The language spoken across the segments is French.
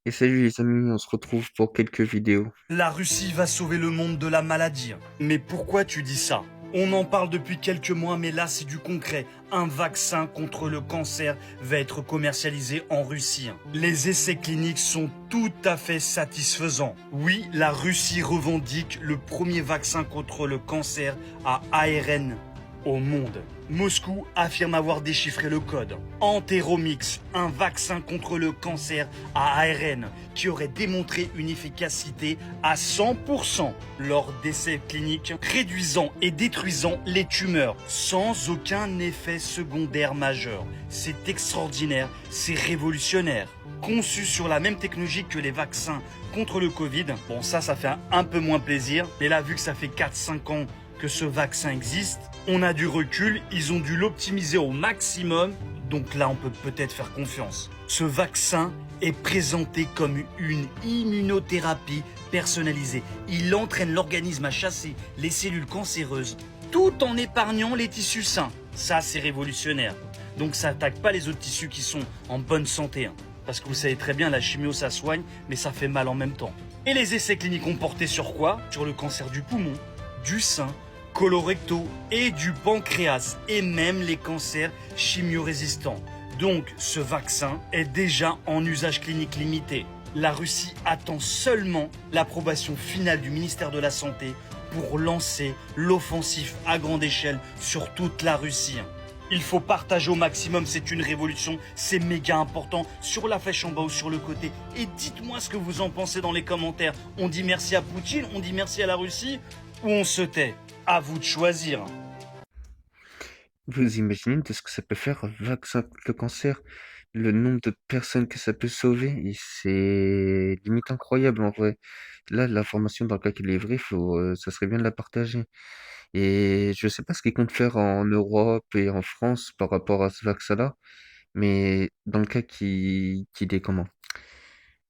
Et salut les amis, on se retrouve pour quelques vidéos. La Russie va sauver le monde de la maladie. Mais pourquoi tu dis ça? On en parle depuis quelques mois, mais là c'est du concret. Un vaccin contre le cancer va être commercialisé en Russie. Les essais cliniques sont tout à fait satisfaisants. Oui, la Russie revendique le premier vaccin contre le cancer à ARN au monde. Moscou affirme avoir déchiffré le code. Enteromix, un vaccin contre le cancer à ARN qui aurait démontré une efficacité à 100% lors d'essais cliniques, réduisant et détruisant les tumeurs sans aucun effet secondaire majeur. C'est extraordinaire, c'est révolutionnaire. Conçu sur la même technologie que les vaccins contre le Covid, bon ça fait un peu moins plaisir, mais là vu que ça fait 4-5 ans que ce vaccin existe, on a du recul, ils ont dû l'optimiser au maximum, donc là on peut peut-être faire confiance. Ce vaccin est présenté comme une immunothérapie personnalisée. Il entraîne l'organisme à chasser les cellules cancéreuses tout en épargnant les tissus sains. Ça c'est révolutionnaire. Donc ça attaque pas les autres tissus qui sont en bonne santé. Parce que vous savez très bien, la chimio ça soigne, mais ça fait mal en même temps. Et les essais cliniques ont porté sur quoi? Sur le cancer du poumon, du sein, colorectaux et du pancréas, et même les cancers chimio-résistants. Donc ce vaccin est déjà en usage clinique limité. La Russie attend seulement l'approbation finale du ministère de la Santé pour lancer l'offensive à grande échelle sur toute la Russie. Il faut partager au maximum, c'est une révolution, c'est méga important, sur la flèche en bas ou sur le côté. Et dites-moi ce que vous en pensez dans les commentaires. On dit merci à Poutine, on dit merci à la Russie, ou on se tait? À vous de choisir. Vous imaginez de ce que ça peut faire un vaccin contre le cancer? Le nombre de personnes que ça peut sauver, et c'est limite incroyable en vrai. Là, l'information dans laquelle elle est vraie, ça serait bien de la partager. Et je sais pas ce qu'ils comptent faire en Europe et en France par rapport à ce vaccin-là, mais dans le cas qu'il est comment?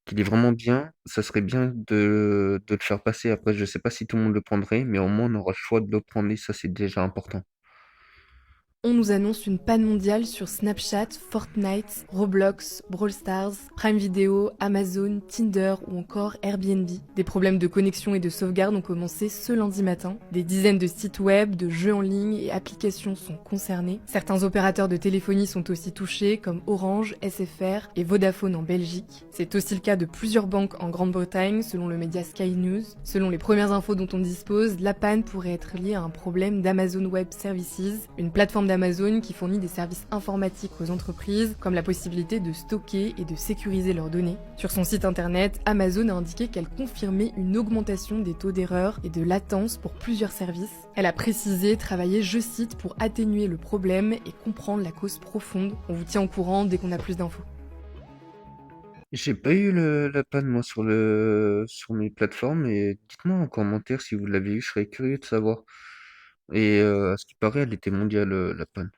Qu'il est vraiment bien, ça serait bien de le faire passer. Après, je sais pas si tout le monde le prendrait, mais au moins on aura le choix de le prendre et ça, c'est déjà important. On nous annonce une panne mondiale sur Snapchat, Fortnite, Roblox, Brawl Stars, Prime Video, Amazon, Tinder ou encore Airbnb. Des problèmes de connexion et de sauvegarde ont commencé ce lundi matin. Des dizaines de sites web, de jeux en ligne et applications sont concernés. Certains opérateurs de téléphonie sont aussi touchés comme Orange, SFR et Vodafone en Belgique. C'est aussi le cas de plusieurs banques en Grande-Bretagne selon le média Sky News. Selon les premières infos dont on dispose, la panne pourrait être liée à un problème d'Amazon Web Services, une plateforme d'Amazon qui fournit des services informatiques aux entreprises, comme la possibilité de stocker et de sécuriser leurs données. Sur son site internet, Amazon a indiqué qu'elle confirmait une augmentation des taux d'erreur et de latence pour plusieurs services. Elle a précisé travailler, je cite, pour atténuer le problème et comprendre la cause profonde. On vous tient au courant dès qu'on a plus d'infos. J'ai pas eu la panne moi sur mes plateformes et dites-moi en commentaire si vous l'avez eu, je serais curieux de savoir. Et à ce qui paraît, elle était mondiale la panne.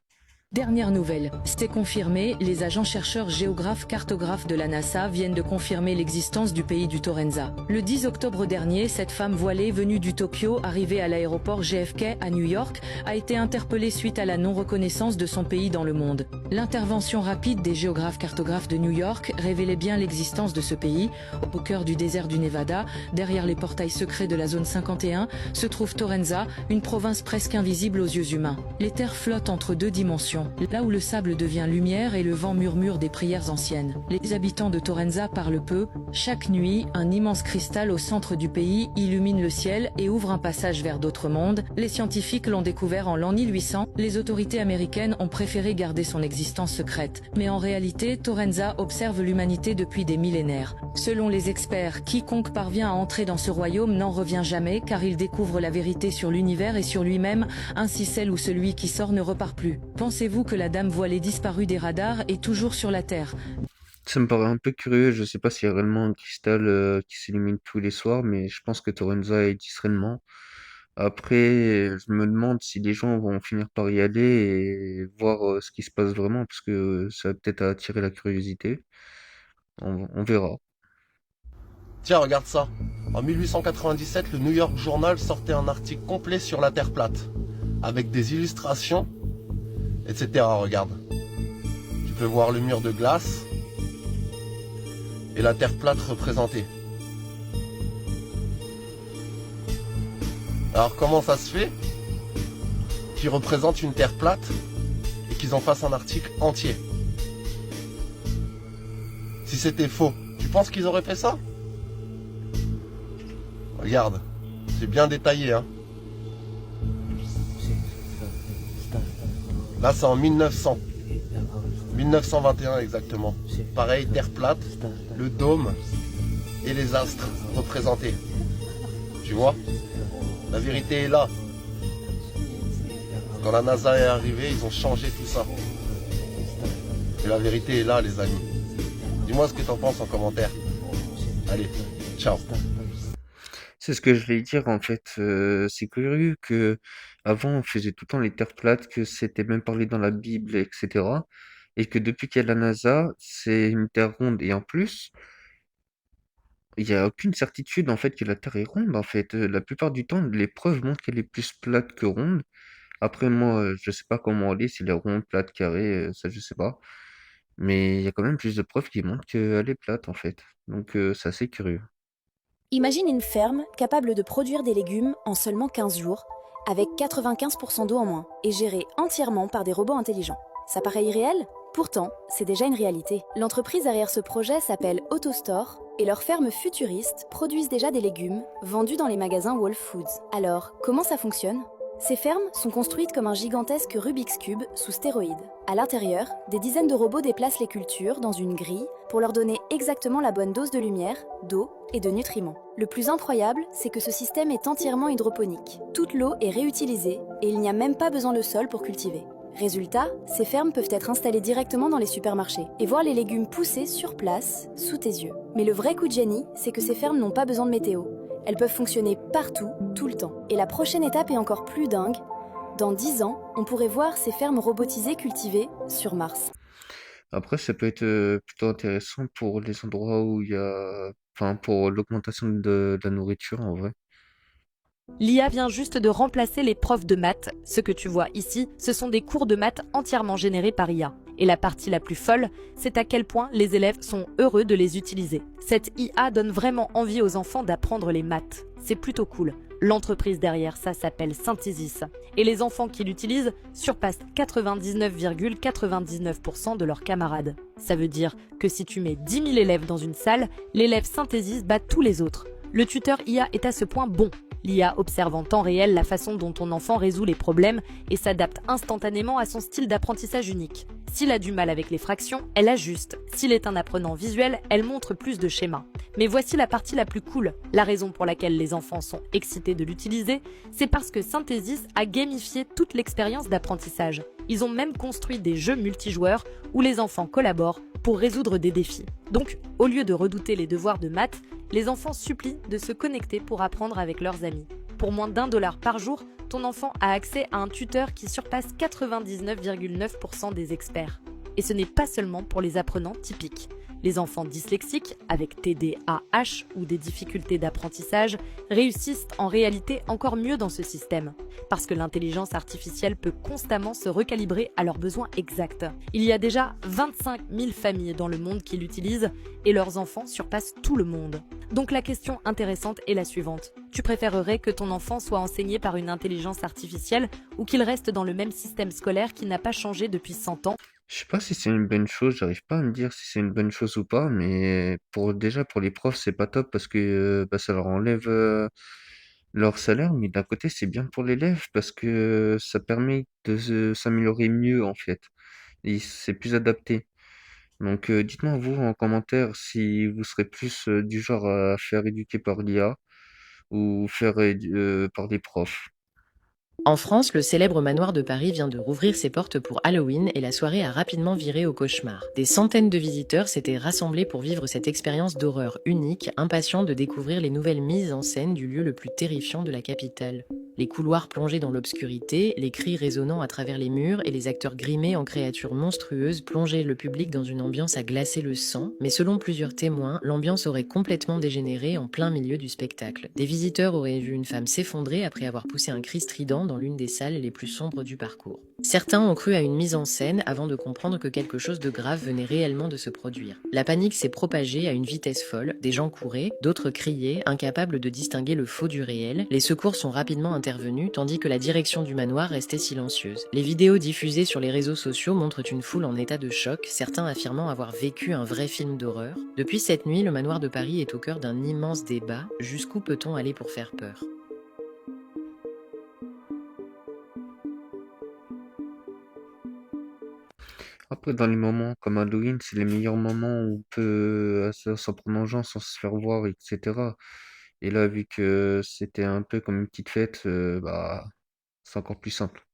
Dernière nouvelle, c'est confirmé, les agents chercheurs géographes-cartographes de la NASA viennent de confirmer l'existence du pays du Torenza. Le 10 octobre dernier, cette femme voilée venue du Tokyo, arrivée à l'aéroport JFK à New York, a été interpellée suite à la non-reconnaissance de son pays dans le monde. L'intervention rapide des géographes-cartographes de New York révélait bien l'existence de ce pays. Au cœur du désert du Nevada, derrière les portails secrets de la zone 51, se trouve Torenza, une province presque invisible aux yeux humains. Les terres flottent entre deux dimensions. Là où le sable devient lumière et le vent murmure des prières anciennes. Les habitants de Torenza parlent peu. Chaque nuit, un immense cristal au centre du pays illumine le ciel et ouvre un passage vers d'autres mondes. Les scientifiques l'ont découvert en l'an 1800. Les autorités américaines ont préféré garder son existence secrète. Mais en réalité, Torenza observe l'humanité depuis des millénaires. Selon les experts, quiconque parvient à entrer dans ce royaume n'en revient jamais car il découvre la vérité sur l'univers et sur lui-même. Ainsi celle ou celui qui sort ne repart plus. Pensez-vous que la dame voilée disparue des radars est toujours sur la Terre? Ça me paraît un peu curieux, je sais pas s'il y a réellement un cristal qui s'illumine tous les soirs, mais je pense que Torenza existe réellement. Après, je me demande si les gens vont finir par y aller et voir ce qui se passe vraiment, parce que ça va peut-être attirer la curiosité. On verra. Tiens, regarde ça. En 1897, le New York Journal sortait un article complet sur la Terre plate, avec des illustrations, etc. Regarde. Tu peux voir le mur de glace. et la Terre plate représentée. Alors comment ça se fait qu'ils représentent une Terre plate et qu'ils en fassent un article entier? Si c'était faux, tu penses qu'ils auraient fait ça? Regarde, c'est bien détaillé, hein. Là, c'est en 1900. 1921 exactement. Pareil, Terre plate, le dôme et les astres représentés. Tu vois? La vérité est là. Quand la NASA est arrivée, ils ont changé tout ça. Et la vérité est là, les amis. Dis-moi ce que t'en penses en commentaire. Allez, ciao. C'est ce que je voulais dire en fait. C'est curieux que avant on faisait tout le temps les terres plates, que c'était même parlé dans la Bible, etc. Et que depuis qu'il y a la NASA, c'est une terre ronde. Et en plus, il n'y a aucune certitude en fait que la Terre est ronde en fait. La plupart du temps, les preuves montrent qu'elle est plus plate que ronde. Après moi, je sais pas comment elle est, si elle est ronde, plate, carrée, ça je sais pas. Mais il y a quand même plus de preuves qui montrent qu'elle est plate en fait. Donc c'est assez curieux. Imagine une ferme capable de produire des légumes en seulement 15 jours, avec 95% d'eau en moins, et gérée entièrement par des robots intelligents. Ça paraît irréel? Pourtant, c'est déjà une réalité. L'entreprise derrière ce projet s'appelle AutoStore, et leurs fermes futuristes produisent déjà des légumes vendus dans les magasins Whole Foods. Alors, comment ça fonctionne? Ces fermes sont construites comme un gigantesque Rubik's Cube sous stéroïdes. À l'intérieur, des dizaines de robots déplacent les cultures dans une grille pour leur donner exactement la bonne dose de lumière, d'eau et de nutriments. Le plus incroyable, c'est que ce système est entièrement hydroponique. Toute l'eau est réutilisée et il n'y a même pas besoin de sol pour cultiver. Résultat, ces fermes peuvent être installées directement dans les supermarchés et voir les légumes pousser sur place, sous tes yeux. Mais le vrai coup de génie, c'est que ces fermes n'ont pas besoin de météo. Elles peuvent fonctionner partout, tout le temps. Et la prochaine étape est encore plus dingue. Dans 10 ans, on pourrait voir ces fermes robotisées cultivées sur Mars. Après, ça peut être plutôt intéressant pour les endroits où il y a... Enfin, pour l'augmentation de la nourriture, en vrai. L'IA vient juste de remplacer les profs de maths. Ce que tu vois ici, ce sont des cours de maths entièrement générés par IA. Et la partie la plus folle, c'est à quel point les élèves sont heureux de les utiliser. Cette IA donne vraiment envie aux enfants d'apprendre les maths. C'est plutôt cool. L'entreprise derrière ça s'appelle Synthesis. Et les enfants qui l'utilisent surpassent 99,99% de leurs camarades. Ça veut dire que si tu mets 10 000 élèves dans une salle, l'élève Synthesis bat tous les autres. Le tuteur IA est à ce point bon. L'IA observe en temps réel la façon dont ton enfant résout les problèmes et s'adapte instantanément à son style d'apprentissage unique. S'il a du mal avec les fractions, elle ajuste. S'il est un apprenant visuel, elle montre plus de schémas. Mais voici la partie la plus cool. La raison pour laquelle les enfants sont excités de l'utiliser, c'est parce que Synthesis a gamifié toute l'expérience d'apprentissage. Ils ont même construit des jeux multijoueurs où les enfants collaborent pour résoudre des défis. Donc, au lieu de redouter les devoirs de maths, les enfants supplient de se connecter pour apprendre avec leurs amis. Pour moins d'$1 par jour, ton enfant a accès à un tuteur qui surpasse 99,9% des experts. Et ce n'est pas seulement pour les apprenants typiques. Les enfants dyslexiques, avec TDAH ou des difficultés d'apprentissage, réussissent en réalité encore mieux dans ce système, parce que l'intelligence artificielle peut constamment se recalibrer à leurs besoins exacts. Il y a déjà 25 000 familles dans le monde qui l'utilisent, et leurs enfants surpassent tout le monde. Donc la question intéressante est la suivante. Tu préférerais que ton enfant soit enseigné par une intelligence artificielle ou qu'il reste dans le même système scolaire qui n'a pas changé depuis 100 ans ? Je sais pas si c'est une bonne chose, j'arrive pas à me dire si c'est une bonne chose ou pas, mais déjà pour les profs, c'est pas top parce que bah, ça leur enlève leur salaire, mais d'un côté, c'est bien pour l'élève parce que ça permet de s'améliorer mieux en fait. Et c'est plus adapté. Donc dites-moi vous en commentaire si vous serez plus du genre à faire éduquer par l'IA ou faire par des profs. En France, le célèbre manoir de Paris vient de rouvrir ses portes pour Halloween et la soirée a rapidement viré au cauchemar. Des centaines de visiteurs s'étaient rassemblés pour vivre cette expérience d'horreur unique, impatients de découvrir les nouvelles mises en scène du lieu le plus terrifiant de la capitale. Les couloirs plongés dans l'obscurité, les cris résonnant à travers les murs et les acteurs grimés en créatures monstrueuses plongeaient le public dans une ambiance à glacer le sang, mais selon plusieurs témoins, l'ambiance aurait complètement dégénéré en plein milieu du spectacle. Des visiteurs auraient vu une femme s'effondrer après avoir poussé un cri strident dans l'une des salles les plus sombres du parcours. Certains ont cru à une mise en scène avant de comprendre que quelque chose de grave venait réellement de se produire. La panique s'est propagée à une vitesse folle, des gens couraient, d'autres criaient, incapables de distinguer le faux du réel. Les secours sont rapidement intervenus, tandis que la direction du manoir restait silencieuse. Les vidéos diffusées sur les réseaux sociaux montrent une foule en état de choc, certains affirmant avoir vécu un vrai film d'horreur. Depuis cette nuit, le manoir de Paris est au cœur d'un immense débat. Jusqu'où peut-on aller pour faire peur ? Après, dans les moments comme Halloween, c'est les meilleurs moments où on peut s'en prendre en gens sans se faire voir, etc. Et là, vu que c'était un peu comme une petite fête, bah, c'est encore plus simple.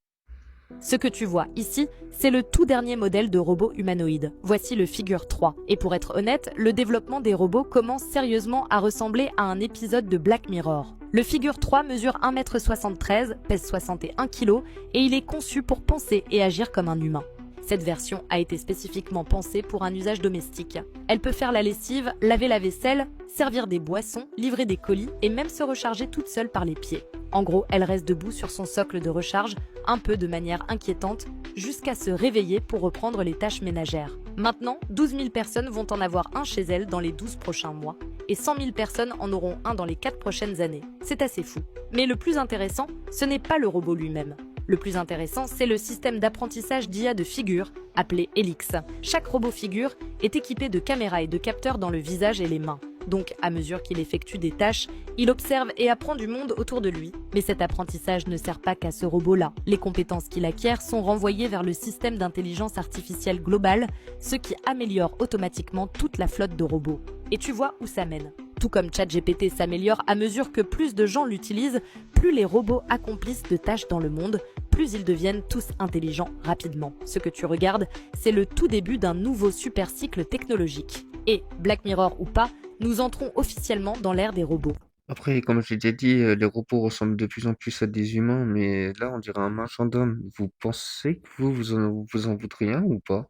Ce que tu vois ici, c'est le tout dernier modèle de robot humanoïde. Voici le Figure 3. Et pour être honnête, le développement des robots commence sérieusement à ressembler à un épisode de Black Mirror. Le Figure 3 mesure 1m73, pèse 61 kg et il est conçu pour penser et agir comme un humain. Cette version a été spécifiquement pensée pour un usage domestique. Elle peut faire la lessive, laver la vaisselle, servir des boissons, livrer des colis et même se recharger toute seule par les pieds. En gros, elle reste debout sur son socle de recharge, un peu de manière inquiétante, jusqu'à se réveiller pour reprendre les tâches ménagères. Maintenant, 12 000 personnes vont en avoir un chez elle dans les 12 prochains mois, et 100 000 personnes en auront un dans les 4 prochaines années. C'est assez fou. Mais le plus intéressant, ce n'est pas le robot lui-même. Le plus intéressant, c'est le système d'apprentissage d'IA de figure, appelé Helix. Chaque robot figure est équipé de caméras et de capteurs dans le visage et les mains. Donc, à mesure qu'il effectue des tâches, il observe et apprend du monde autour de lui. Mais cet apprentissage ne sert pas qu'à ce robot-là. Les compétences qu'il acquiert sont renvoyées vers le système d'intelligence artificielle globale, ce qui améliore automatiquement toute la flotte de robots. Et tu vois où ça mène. Tout comme ChatGPT s'améliore à mesure que plus de gens l'utilisent, plus les robots accomplissent de tâches dans le monde, plus ils deviennent tous intelligents rapidement. Ce que tu regardes, c'est le tout début d'un nouveau super cycle technologique. Et, Black Mirror ou pas, nous entrons officiellement dans l'ère des robots. Après, comme j'ai déjà dit, les robots ressemblent de plus en plus à des humains, mais là, on dirait un marchand d'hommes. Vous pensez que vous en voudriez un ou pas?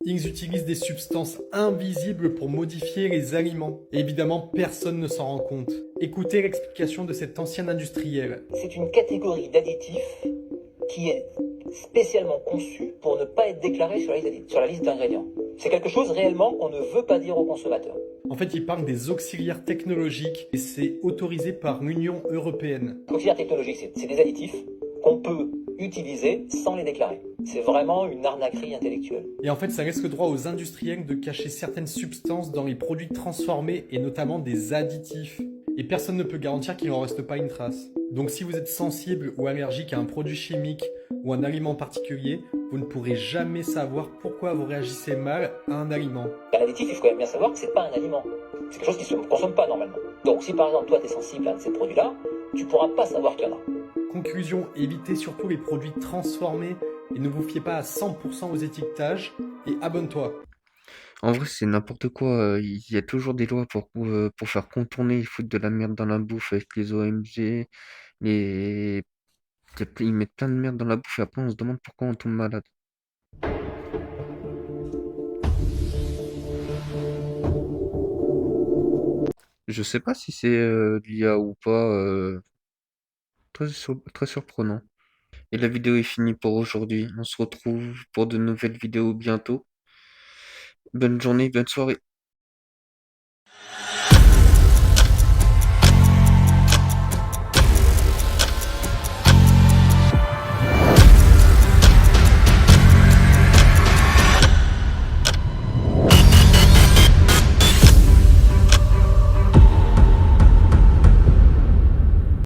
Ils utilisent des substances invisibles pour modifier les aliments. Et évidemment, personne ne s'en rend compte. Écoutez l'explication de cet ancien industriel. C'est une catégorie d'additifs qui est spécialement conçue pour ne pas être déclarée sur la liste d'ingrédients. C'est quelque chose réellement qu'on ne veut pas dire aux consommateurs. En fait, il parle des auxiliaires technologiques et c'est autorisé par l'Union européenne. L'auxiliaire technologique, c'est des additifs qu'on peut utiliser sans les déclarer. C'est vraiment une arnaquerie intellectuelle. Et en fait, ça laisse le droit aux industriels de cacher certaines substances dans les produits transformés et notamment des additifs. Et personne ne peut garantir qu'il n'en reste pas une trace. Donc si vous êtes sensible ou allergique à un produit chimique ou un aliment particulier, vous ne pourrez jamais savoir pourquoi vous réagissez mal à un aliment. Un additif, il faut quand même bien savoir que c'est pas un aliment. C'est quelque chose qui ne se consomme pas normalement. Donc si par exemple toi tu es sensible à un de ces produits-là, tu pourras pas savoir qu'il y en a. Conclusion, évitez surtout les produits transformés et ne vous fiez pas à 100% aux étiquetages et abonne-toi. En vrai, c'est n'importe quoi. Il y a toujours des lois pour faire contourner. Ils foutent de la merde dans la bouffe avec les OMG. Les... Ils mettent plein de merde dans la bouffe et après on se demande pourquoi on tombe malade. Je sais pas si c'est l'IA ou pas. Très surprenant. Et la vidéo est finie pour aujourd'hui. On se retrouve pour de nouvelles vidéos bientôt. Bonne journée, bonne soirée.